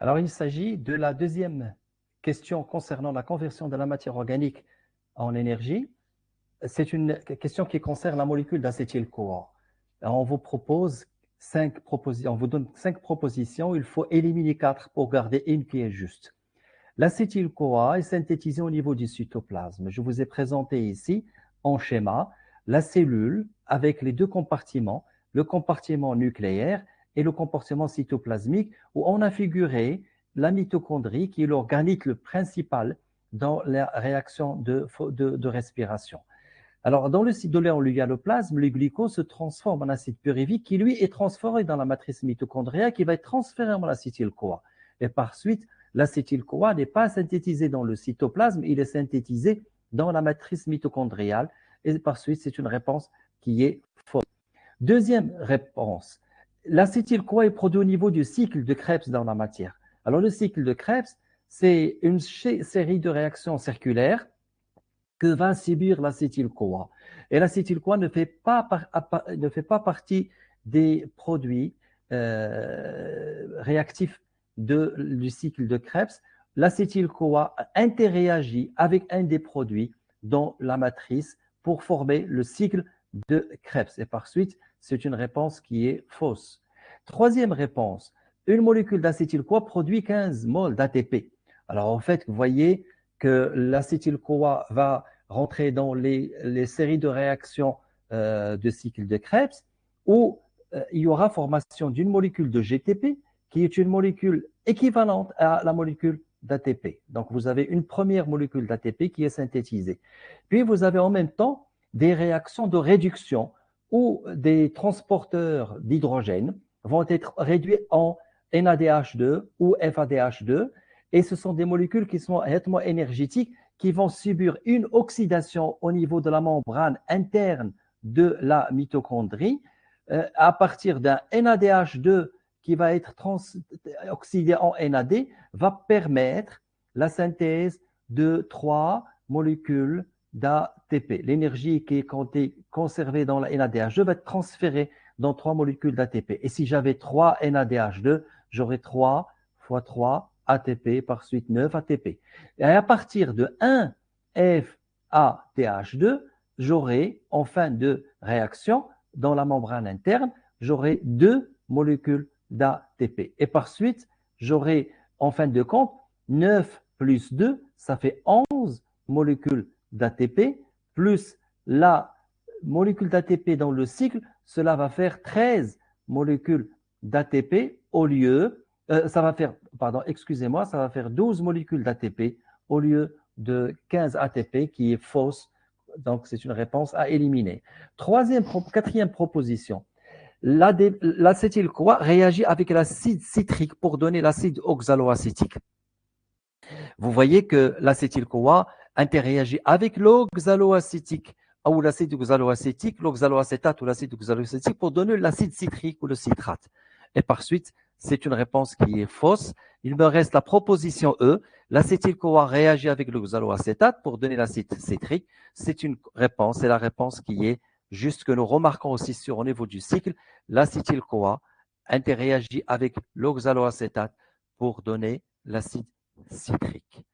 Alors, il s'agit de la deuxième question concernant la conversion de la matière organique en énergie. C'est une question qui concerne la molécule d'acétyl-CoA. On vous propose on vous donne 5 propositions. Il faut éliminer 4 pour garder une qui est juste. L'acétyl-CoA est synthétisé au niveau du cytoplasme. Je vous ai présenté ici en schéma la cellule avec les deux compartiments, le compartiment nucléaire et le compartiment cytoplasmique, où on a figuré la mitochondrie qui est l'organite principal dans la réaction de respiration. Alors, dans le cytoplasme, le glucose se transforme en acide pyruvique qui, lui, est transféré dans la matrice mitochondriale qui va être transféré en acétyl-CoA. Et par suite, l'acétyl-CoA n'est pas synthétisé dans le cytoplasme, il est synthétisé dans la matrice mitochondriale. Et par suite, c'est une réponse qui est fausse. Deuxième réponse, l'acétyl-CoA est produit au niveau du cycle de Krebs dans la matière. Alors, le cycle de Krebs, c'est une série de réactions circulaires que va subir l'acétyl-CoA. Et l'acétyl-CoA ne fait pas partie des produits réactifs du cycle de Krebs. L'acétyl-CoA interréagit avec un des produits dans la matrice pour former le cycle de Krebs. Et par suite, c'est une réponse qui est fausse. Troisième réponse, une molécule d'acétyl-CoA produit 15 moles d'ATP. Alors en fait, vous voyez que l'acétyl-CoA va rentrer dans les séries de réactions de cycle de Krebs où il y aura formation d'une molécule de GTP qui est une molécule équivalente à la molécule d'ATP. Donc, vous avez une première molécule d'ATP qui est synthétisée. Puis, vous avez en même temps des réactions de réduction où des transporteurs d'hydrogène vont être réduits en NADH2 ou FADH2. Et ce sont des molécules qui sont hautement énergétiques qui vont subir une oxydation au niveau de la membrane interne de la mitochondrie à partir d'un NADH2 qui va être oxydé en NAD, va permettre la synthèse de 3 molécules d'ATP. L'énergie qui est conservée dans la NADH2 va être transférée dans 3 molécules d'ATP. Et si j'avais 3 NADH2, j'aurais 3 fois 3 ATP, par suite 9 ATP. Et à partir de 1 FADH2, j'aurai en fin de réaction, dans la membrane interne, j'aurai 2 molécules d'ATP. Et par suite, j'aurai en fin de compte 9 plus 2, ça fait 11 molécules d'ATP, plus la molécule d'ATP dans le cycle, cela va faire 13 molécules d'ATP au lieu, ça va faire 12 molécules d'ATP au lieu de 15 ATP qui est fausse. Donc, c'est une réponse à éliminer. Quatrième proposition. L'acétyl-CoA réagit avec l'acide citrique pour donner l'acide oxaloacétique. Vous voyez que l'acétyl-CoA interréagit avec l'oxaloacétique ou l'acide oxaloacétique, l'oxaloacétate ou l'acide oxaloacétique pour donner l'acide citrique ou le citrate. Et par suite, c'est une réponse qui est fausse. Il me reste la proposition E. L'acétyl-CoA réagit avec l'oxaloacétate pour donner l'acide citrique. C'est une réponse, c'est la réponse qui est juste que nous remarquons aussi au niveau du cycle. L'acétyl-CoA interréagit avec l'oxaloacétate pour donner l'acide citrique.